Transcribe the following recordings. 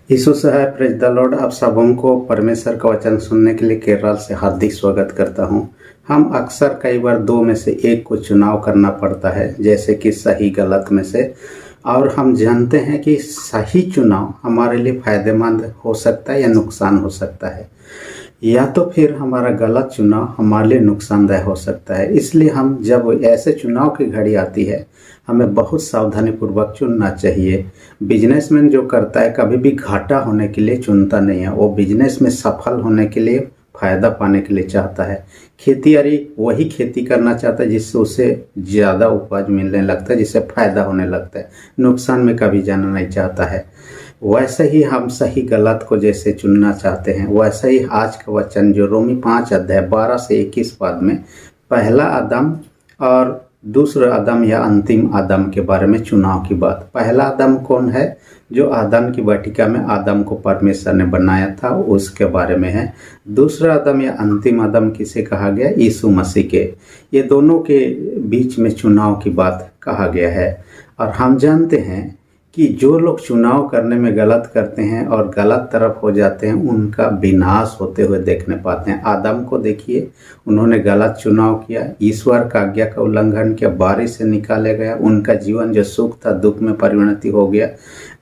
यीशु साहब praise the Lord. आप सबों को परमेश्वर का वचन सुनने के लिए केरल से हार्दिक स्वागत करता हूं। हम अक्सर कई बार दो में से एक को चुनाव करना पड़ता है, जैसे कि सही गलत में से। और हम जानते हैं कि सही चुनाव हमारे लिए फायदेमंद हो सकता है या नुकसान हो सकता है, या तो फिर हमारा गलत चुनाव हमारे लिए नुकसानदायक हो सकता है। इसलिए हम जब ऐसे चुनाव की घड़ी आती है, हमें बहुत सावधानी पूर्वक चुनना चाहिए। बिजनेसमैन जो करता है कभी भी घाटा होने के लिए चुनता नहीं है, वो बिजनेस में सफल होने के लिए, फायदा पाने के लिए चाहता है। खेतीबाड़ी वही खेती करना चाहता है जिससे उसे ज़्यादा उपज मिलने लगता है, जिससे फायदा होने लगता है। नुकसान में कभी जाना नहीं चाहता है। वैसे ही हम सही गलत को जैसे चुनना चाहते हैं, वैसे ही आज का वचन जो रोमी 5 अध्याय 12 से 21 पद में पहला आदम और दूसरा आदम या अंतिम आदम के बारे में चुनाव की बात। पहला आदम कौन है? जो आदम की वाटिका में आदम को परमेश्वर ने बनाया था, उसके बारे में है। दूसरा आदम या अंतिम आदम किसे कहा गया? यीशु मसीह के। ये दोनों के बीच में चुनाव की बात कहा गया है। और हम जानते हैं कि जो लोग चुनाव करने में गलत करते हैं और गलत तरफ हो जाते हैं, उनका विनाश होते हुए देखने पाते हैं। आदम को देखिए, उन्होंने गलत चुनाव किया, ईश्वर का आज्ञा का उल्लंघन किया, बारिश से निकाले गया, उनका जीवन जो सुख था दुख में परिणति हो गया।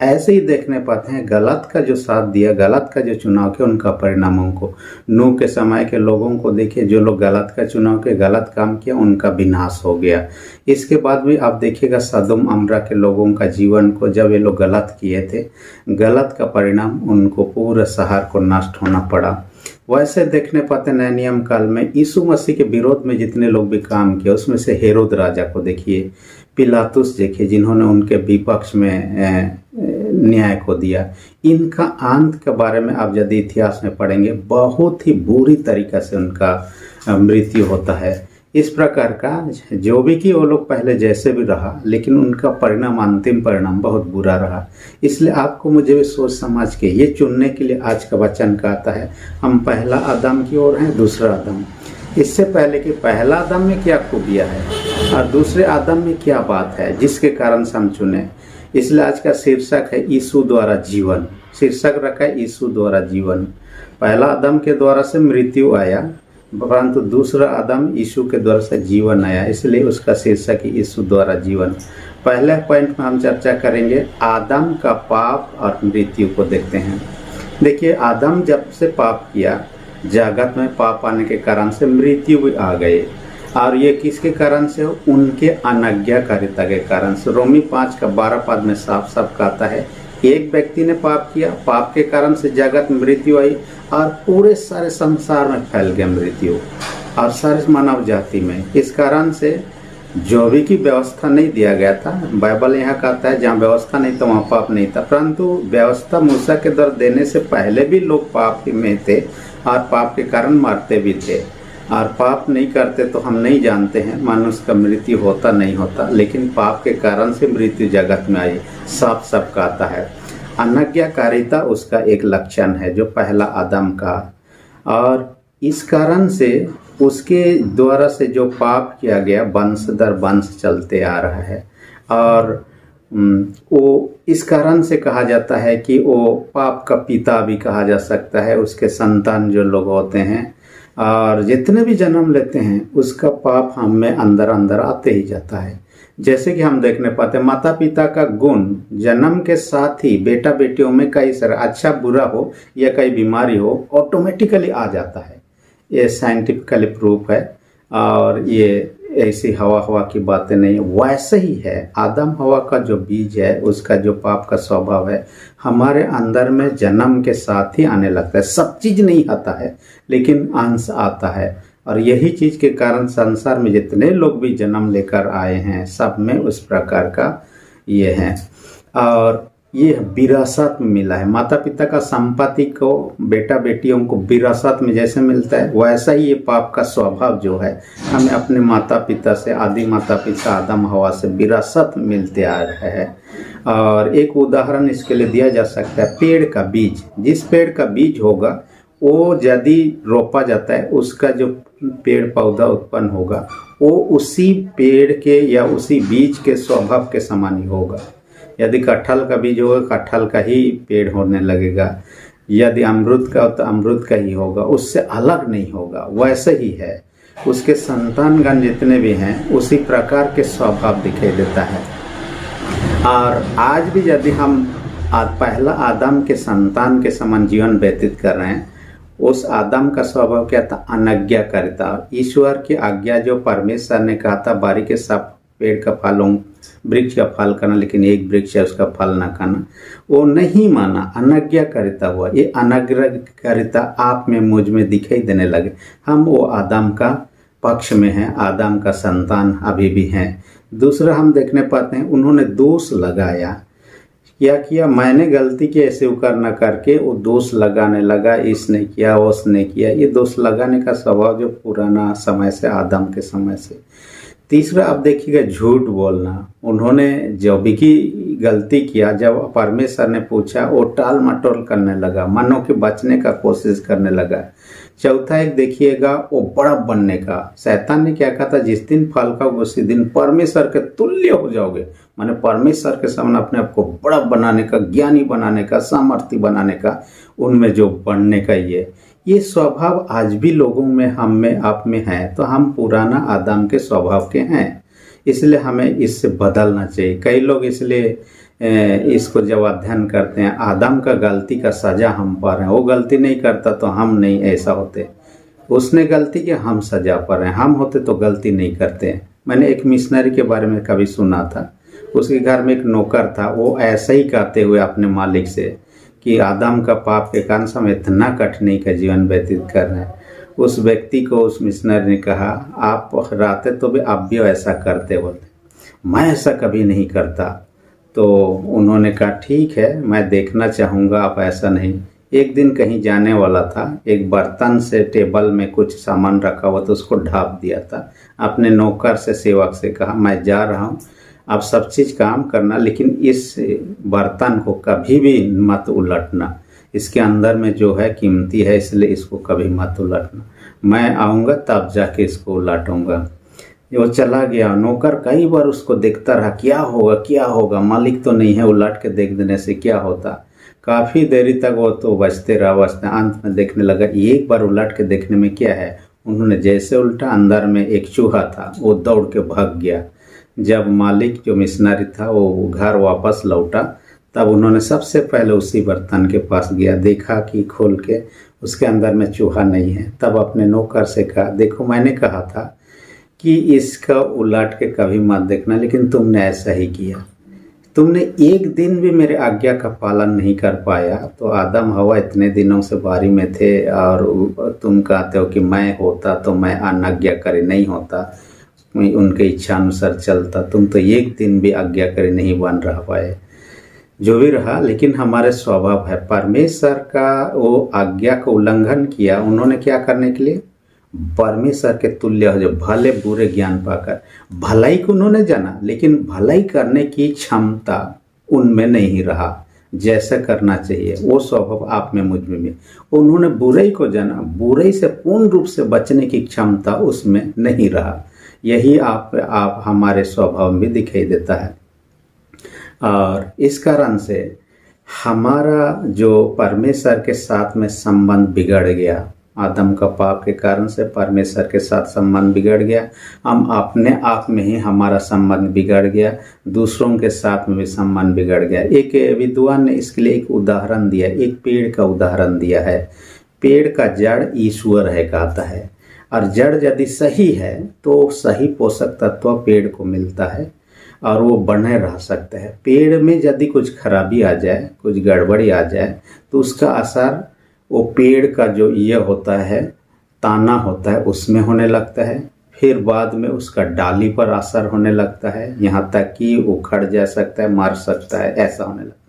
ऐसे ही देखने पाते हैं गलत का जो साथ दिया, गलत का जो चुनाव किया, उनका परिणामों को। नूह के समय के लोगों को देखिए, जो लोग गलत का चुनाव किया, गलत काम किया, उनका विनाश हो गया। इसके बाद भी आप देखिएगा सदोम अमरा के लोगों का जीवन को, जब ये लोग गलत किए थे, गलत का परिणाम उनको पूरे शहर को नष्ट होना पड़ा। वैसे देखने पाते नए नियम काल में यीशु मसीह के विरोध में जितने लोग भी काम किए, उसमें से हेरोद राजा को देखिए, पिलातुस देखिए, जिन्होंने उनके विपक्ष में न्याय को दिया। इनका अंत के बारे में आप यदि इतिहास में पढ़ेंगे, बहुत ही बुरी तरीक़ा से उनका मृत्यु होता है। इस प्रकार का जो भी कि वो लोग पहले जैसे भी रहा, लेकिन उनका परिणाम, अंतिम परिणाम बहुत बुरा रहा। इसलिए आपको मुझे भी सोच समझ के ये चुनने के लिए आज का वचन कहता है, हम पहला आदम की ओर हैं, दूसरा आदम। इससे पहले कि पहला आदम में क्या खूबियाँ है और दूसरे आदम में क्या बात है जिसके कारण से हम चुने। इसलिए आज का शीर्षक है यीशु द्वारा जीवन। शीर्षक रखा है यीशु द्वारा जीवन। पहला आदम के द्वारा से मृत्यु आया, परंतु दूसरा आदम यीशु के द्वारा से जीवन आया, इसलिए उसका शीर्षक है यीशु द्वारा जीवन। पहले पॉइंट में हम चर्चा करेंगे आदम का पाप और मृत्यु को देखते हैं। देखिए, आदम जब से पाप किया, जगत में पाप आने के कारण से मृत्यु भी आ गए। और ये किसके कारण से? उनके अनाज्ञाकारिता के कारण से। रोमी 5 का 12 पद में साफ साफ कहता है, एक व्यक्ति ने पाप किया, पाप के कारण से जगत में मृत्यु आई और पूरे सारे संसार में फैल गया मृत्यु, और सारे मानव जाति में। इस कारण से जो भी की व्यवस्था नहीं दिया गया था, बाइबल यहाँ कहता है जहाँ व्यवस्था नहीं तो वहाँ पाप नहीं था, परंतु व्यवस्था मूसा के द्वारा देने से पहले भी लोग पाप में थे और पाप के कारण मरते भी थे। और पाप नहीं करते तो हम नहीं जानते हैं मनुष्य का मृत्यु होता नहीं होता, लेकिन पाप के कारण से मृत्यु जगत में आई, साफ साफ कहता है। अनाज्ञाकारिता उसका एक लक्षण है, जो पहला आदम का। और इस कारण से उसके द्वारा से जो पाप किया गया, वंश दर वंश चलते आ रहा है। और वो इस कारण से कहा जाता है कि वो पाप का पिता भी कहा जा सकता है। उसके संतान जो लोग होते हैं और जितने भी जन्म लेते हैं, उसका पाप हम में अंदर अंदर आते ही जाता है। जैसे कि हम देखने पाते हैं, माता पिता का गुण जन्म के साथ ही बेटा बेटियों में कई सारे, अच्छा बुरा हो या कई बीमारी हो, ऑटोमेटिकली आ जाता है। ये साइंटिफिकली प्रूफ है। और ये ऐसी हवा की बातें नहीं, वैसे ही है। आदम हवा का जो बीज है, उसका जो पाप का स्वभाव है, हमारे अंदर में जन्म के साथ ही आने लगता है। सब चीज़ नहीं आता है, लेकिन अंश आता है। और यही चीज़ के कारण संसार में जितने लोग भी जन्म लेकर आए हैं, सब में उस प्रकार का ये है। और ये विरासत में मिला है। माता पिता का संपत्ति को बेटा बेटियों को विरासत में जैसे मिलता है, वैसा ही ये पाप का स्वभाव जो है, हमें अपने माता पिता से, आदि माता पिता आदम हवा से विरासत मिलते आ रहा है। और एक उदाहरण इसके लिए दिया जा सकता है, पेड़ का बीज। जिस पेड़ का बीज होगा, वो यदि रोपा जाता है, उसका जो पेड़ पौधा उत्पन्न होगा, वो उसी पेड़ के या उसी बीज के स्वभाव के समान ही होगा। यदि कटहल का बीज होगा कटहल का ही पेड़ होने लगेगा, यदि अमरूद का तो अमरूद का ही होगा, उससे अलग नहीं होगा। वैसे ही है, उसके संतानगण जितने भी हैं उसी प्रकार के स्वभाव दिखाई देता है। और आज भी यदि हम पहला आदम के संतान के समान जीवन व्यतीत कर रहे हैं, उस आदम का स्वभाव क्या था? अनज्ञाकारिता। ईश्वर की आज्ञा जो परमेश्वर ने कहा था बारी के सब पेड़ का फल वृक्ष का फल खाना, लेकिन एक वृक्ष है उसका फल ना खाना, वो नहीं माना, अनज्ञाकारिता हुआ। ये अनज्ञाकारिता आप में मुझ में दिखाई देने लगे। हम वो आदम का पक्ष में हैं, आदम का संतान अभी भी हैं। दूसरा हम देखने पाते हैं उन्होंने दोष लगाया। क्या किया? मैंने गलती की ऐसे उकर न करके वो दोष लगाने लगा, इसने किया उसने किया। ये दोष लगाने का स्वभाव जो पुराना समय से, आदम के समय से। तीसरा अब देखिएगा झूठ बोलना। उन्होंने जब भी गलती किया, जब परमेश्वर ने पूछा वो टाल मटोल करने लगा, मानो कि बचने का कोशिश करने लगा। चौथा एक देखिएगा वो बड़ा बनने का। शैतान ने क्या कहा था? जिस दिन फल खाओगे उसी दिन परमेश्वर के तुल्य हो जाओगे, माने परमेश्वर के सामने अपने आप को बड़ा बनाने का, ज्ञानी बनाने का, सामर्थ्य बनाने का, उनमें जो बढ़ने का ये स्वभाव आज भी लोगों में, हम में, आप में है। तो हम पुराना आदम के स्वभाव के हैं, इसलिए हमें इससे बदलना चाहिए। कई लोग इसलिए इसको जब अध्ययन करते हैं, आदम का गलती का सजा हम पा रहे हैं। वो गलती नहीं करता तो हम नहीं ऐसा होते, उसने गलती की हम सजा पा रहे हैं। हम होते तो गलती नहीं करते। मैंने एक मिशनरी के बारे में कभी सुना था, उसके घर में एक नौकर था, वो ऐसे ही कहते हुए अपने मालिक से कि आदम का पाप के कारण से हम इतना कठिनाई का जीवन व्यतीत कर रहे हैं। उस व्यक्ति को उस मिशनरी ने कहा, आप रहते तो भी आप भी ऐसा करते बोलते, मैं ऐसा कभी नहीं करता। तो उन्होंने कहा ठीक है, मैं देखना चाहूँगा, आप ऐसा नहीं। एक दिन कहीं जाने वाला था, एक बर्तन से टेबल में कुछ सामान रखा हुआ तो उसको ढाप दिया था। अपने नौकर से, सेवक से कहा, मैं जा रहा हूँ, आप सब चीज़ काम करना, लेकिन इस बर्तन को कभी भी मत उलटना, इसके अंदर में जो है कीमती है, इसलिए इसको कभी मत उलटना। मैं आऊँगा तब जाके इसको उलटूँगा। वो चला गया। नौकर कई बार उसको देखता रहा, क्या होगा क्या होगा, मालिक तो नहीं है, उलट के देख देने से क्या होता। काफ़ी देरी तक वो तो बचते रहा, अंत में देखने लगा एक बार उलट के देखने में क्या है। उन्होंने जैसे उल्टा, अंदर में एक चूहा था, वो दौड़ के भाग गया। जब मालिक जो मिशनरी था वो घर वापस लौटा, तब उन्होंने सबसे पहले उसी बर्तन के पास गया, देखा कि खोल के उसके अंदर में चूहा नहीं है। तब अपने नौकर से कहा, देखो मैंने कहा था कि इसका उलट के कभी मत देखना, लेकिन तुमने ऐसा ही किया। तुमने एक दिन भी मेरे आज्ञा का पालन नहीं कर पाया। तो आदम हवा इतने दिनों से बारी में थे और तुम कहते हो कि मैं होता तो मैं अनाज्ञाकारी नहीं होता, मैं उनके इच्छा अनुसार चलता। तुम तो एक दिन भी आज्ञाकारी नहीं बन रह पाए। जो भी रहा, लेकिन हमारे स्वभाव है, परमेश्वर का वो आज्ञा का उल्लंघन किया। उन्होंने क्या करने के लिए? परमेश्वर के तुल्य हो, जो भले बुरे ज्ञान पाकर भलाई को उन्होंने जाना, लेकिन भलाई करने की क्षमता उनमें नहीं रहा जैसा करना चाहिए। वो स्वभाव आप में, मुझ में भी। उन्होंने बुराई को जाना, बुराई से पूर्ण रूप से बचने की क्षमता उसमें नहीं रहा। यही आप हमारे स्वभाव में दिखाई देता है। और इस कारण से हमारा जो परमेश्वर के साथ में संबंध बिगड़ गया, आदम का पाप के कारण से परमेश्वर के साथ संबंध बिगड़ गया। हम अपने आप में ही हमारा संबंध बिगड़ गया, दूसरों के साथ में भी संबंध बिगड़ गया। एक विद्वान ने इसके लिए एक उदाहरण दिया, एक पेड़ का उदाहरण दिया है। पेड़ का जड़ ईश्वर है कहता है, और जड़ यदि सही है तो सही पोषक तत्व पेड़ को मिलता है और वो बने रह सकता है। पेड़ में यदि कुछ खराबी आ जाए, कुछ गड़बड़ी आ जाए, तो उसका असर वो पेड़ का जो ये होता है, ताना होता है, उसमें होने लगता है। फिर बाद में उसका डाली पर असर होने लगता है, यहाँ तक कि उखड़ जा सकता है, मर सकता है, ऐसा होने लगता है।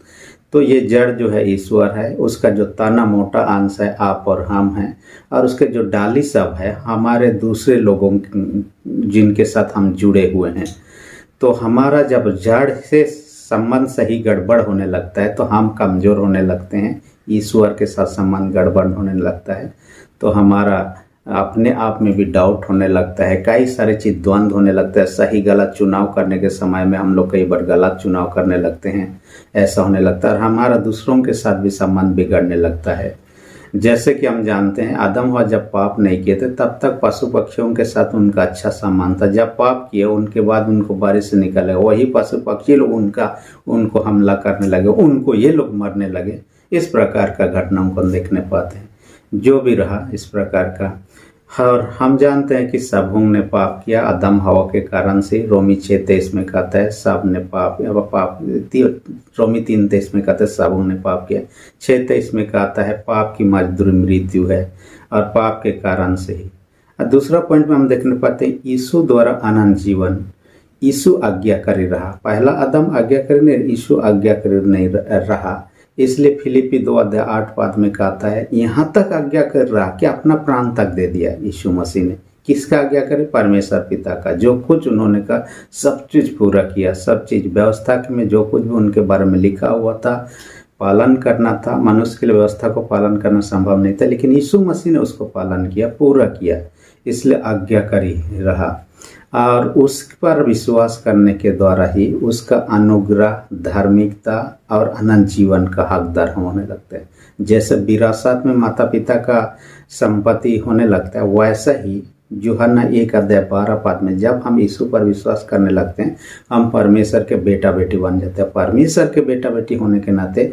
तो ये जड़ जो है ईश्वर है, उसका जो तना मोटा अंश है आप और हम हैं, और उसके जो डाली सब है हमारे दूसरे लोगों जिनके साथ हम जुड़े हुए हैं। तो हमारा जब जड़ से संबंध सही गड़बड़ होने लगता है तो हम कमज़ोर होने लगते हैं, ईश्वर के साथ संबंध गड़बड़ होने लगता है तो हमारा अपने आप में भी डाउट होने लगता है, कई सारे चीज़ द्वंद्व होने लगता है। सही गलत चुनाव करने के समय में हम लोग कई बार गलत चुनाव करने लगते हैं, ऐसा होने लगता है। और हमारा दूसरों के साथ भी संबंध बिगड़ने लगता है। जैसे कि हम जानते हैं, आदम हवा जब पाप नहीं किए थे तब तक पशु पक्षियों के साथ उनका अच्छा संबंध था। जब पाप किए उनके बाद उनको बारिश से निकले, वही पशु पक्षी लोग उनको हमला करने लगे, उनको ये लोग मरने लगे। इस प्रकार का घटनाओं को देखने पाते हैं। जो भी रहा इस प्रकार का, और हम जानते हैं कि सबों ने पाप किया आदम हवा के कारण से। रोमी 6:23 में कहता है सब ने रोमी 3:23 में कहता है सबों ने पाप किया। 6:23 में कहता है पाप की मजदूरी मृत्यु है, और पाप के कारण से ही। और दूसरा पॉइंट में हम देखने पाते हैं यीशु द्वारा अनंत जीवन। यीशु आज्ञाकारी रहा। पहला आदम आज्ञाकारी नहीं, यीशु आज्ञाकारी नहीं रहा। इसलिए फिलिपी 2:8 में कहता है यहाँ तक आज्ञा कर रहा कि अपना प्राण तक दे दिया यीशु मसीह ने। किसका आज्ञा करे? परमेश्वर पिता का। जो कुछ उन्होंने कहा सब चीज़ पूरा किया, सब चीज़ व्यवस्था में जो कुछ भी उनके बारे में लिखा हुआ था पालन करना था। मनुष्य के लिए व्यवस्था को पालन करना संभव नहीं था, लेकिन यीशु मसीह ने उसको पालन किया, पूरा किया, इसलिए आज्ञाकारी रहा। और उस पर विश्वास करने के द्वारा ही उसका अनुग्रह, धार्मिकता और अनंत जीवन का हकदार होने लगते हैं। जैसे विरासत में माता पिता का संपत्ति होने लगता है, वैसा ही यूहन्ना 1:12 में जब हम यीशु पर विश्वास करने लगते हैं हम परमेश्वर के बेटा बेटी बन जाते हैं। परमेश्वर के बेटा बेटी होने के नाते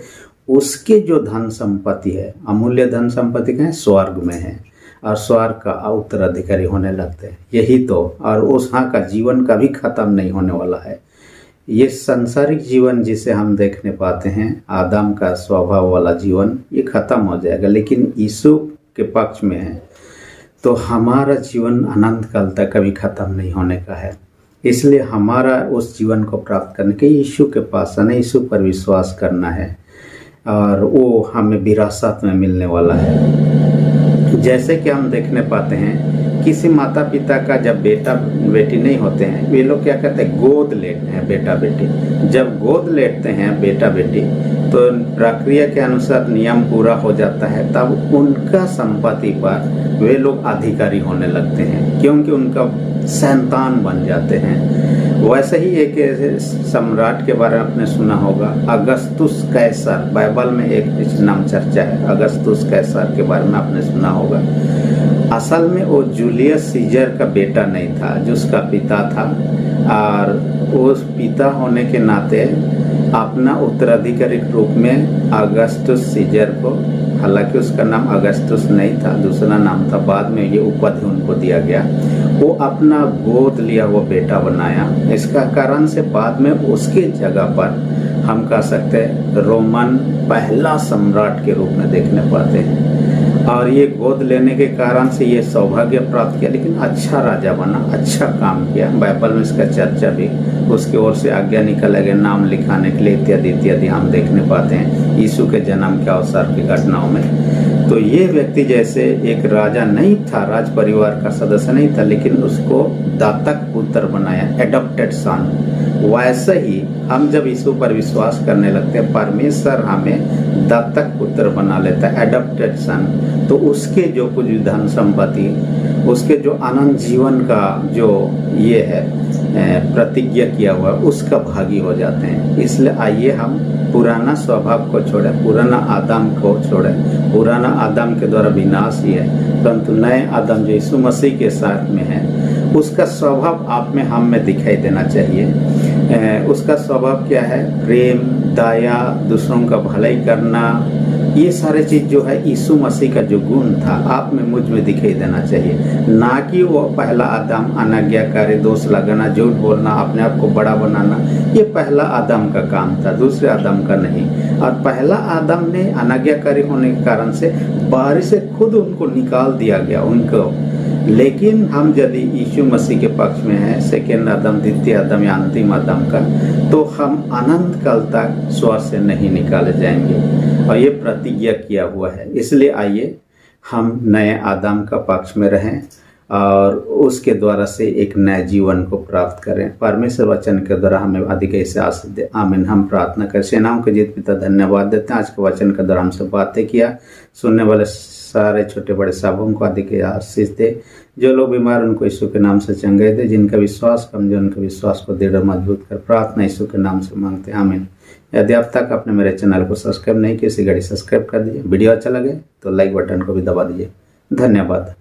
उसके जो धन संपत्ति है, अमूल्य धन संपत्ति का है, स्वर्ग में है, और स्वर्ग का उत्तराधिकारी होने लगते हैं। यही तो, और उस वहाँ का जीवन कभी खत्म नहीं होने वाला है। ये सांसारिक जीवन जिसे हम देखने पाते हैं, आदम का स्वभाव वाला जीवन, ये खत्म हो जाएगा, लेकिन यीशु के पक्ष में है तो हमारा जीवन अनंत काल तक कभी खत्म नहीं होने का है। इसलिए हमारा उस जीवन को प्राप्त करने के यीशु के पास आना, यीशु पर विश्वास करना है, और वो हमें विरासत में मिलने वाला है। जैसे कि हम देखने पाते हैं किसी माता पिता का जब बेटा बेटी नहीं होते हैं, वे लोग क्या करते हैं, गोद लेते हैं बेटा बेटी। जब गोद लेते हैं बेटा बेटी तो प्रक्रिया के अनुसार नियम पूरा हो जाता है, तब उनका संपत्ति पर वे लोग अधिकारी होने लगते हैं, क्योंकि उनका संतान बन जाते हैं। वैसे ही एक सम्राट के बारे में आपने सुना होगा, अगस्तुस कैसर। बाइबल में एक नाम चर्चा है, अगस्तुस कैसर के बारे में आपने सुना होगा। असल में वो जूलियस सीजर का बेटा नहीं था, जो उसका पिता था, और उस पिता होने के नाते अपना उत्तराधिकारी के रूप में अगस्तुस सीजर को, हालांकि उसका नाम अगस्तुस नहीं था, दूसरा नाम था, बाद में ये उपाधि उनको दिया गया, वो अपना गोद लिया हुआ बेटा बनाया। इसका कारण से बाद में उसके जगह पर हम कह सकते हैं रोमन पहला सम्राट के रूप में देखने पाते हैं। और ये गोद लेने के कारण से ये सौभाग्य प्राप्त किया, लेकिन अच्छा राजा बना, अच्छा काम किया। बाइबल में इसका चर्चा भी, उसकी ओर से आज्ञा निकाले गए नाम लिखाने के लिए, इत्यादि इत्यादि हम देखने पाते हैं यीशु के जन्म के अवसर की घटनाओं में। तो ये व्यक्ति जैसे एक राजा नहीं था, राज परिवार का सदस्य नहीं था, लेकिन उसको दातक पुत्र बनाया, एडॉप्टेड सन। वैसे ही हम जब यीशु पर विश्वास करने लगते हैं, परमेश्वर हमें दातक पुत्र बना लेता है, एडॉप्टेड सन। तो उसके जो कुछ धन संपत्ति, उसके जो अनंत जीवन का जो ये है प्रतिज्ञा किया हुआ, उसका भागी हो जाते हैं। इसलिए आइए हम पुराना स्वभाव को छोड़ें, पुराना आदम को छोड़ें। पुराना आदम के द्वारा विनाश ही है, परंतु नए आदम जो यीशु मसीह के साथ में है, उसका स्वभाव आप में, हम में दिखाई देना चाहिए। उसका स्वभाव क्या है? प्रेम, दया, दूसरों का भलाई करना, ये सारे चीज़ जो है यीशु मसीह का जो गुण था आप में, मुझ में दिखाई देना चाहिए। ना कि वो पहला आदम अनाज्ञाकारी, दोष लगाना, झूठ बोलना, अपने आप को बड़ा बनाना, ये पहला आदम का काम था, दूसरे आदम का नहीं। और पहला आदम ने अनाज्ञाकारी होने के कारण से बाहर से खुद उनको निकाल दिया गया उनको। लेकिन हम यदि यीशु मसीह के पक्ष में हैं, सेकेंड आदम, द्वितीय आदम या अंतिम आदम का, तो हम अनंत काल तक स्वर्ग से नहीं निकाले जाएंगे, और ये प्रतिज्ञा किया हुआ है। इसलिए आइए हम नए आदम का पक्ष में रहें और उसके द्वारा से एक नए जीवन को प्राप्त करें। परमेश्वर वचन के द्वारा हमें अधिक ऐसे आशीष दे। आमीन। हम प्रार्थना करें। सेनाओं के जीत पिता धन्यवाद देते हैं, आज के वचन के द्वारा हमसे बातें किया। सुनने वाले सारे छोटे बड़े सबों को अधिक आशीष दे। जो लोग बीमार उनको यीशु के नाम से चंगाई दे। जिनका विश्वास कमजोर उनके विश्वास को दृढ़ मजबूत कर। प्रार्थना यीशु के नाम से मांगते हैं। आमीन। यदि अब तक आपने मेरे चैनल को सब्सक्राइब नहीं किया, इसी घड़ी सब्सक्राइब कर दीजिए। वीडियो अच्छा लगे तो लाइक बटन को भी दबा दीजिए। धन्यवाद।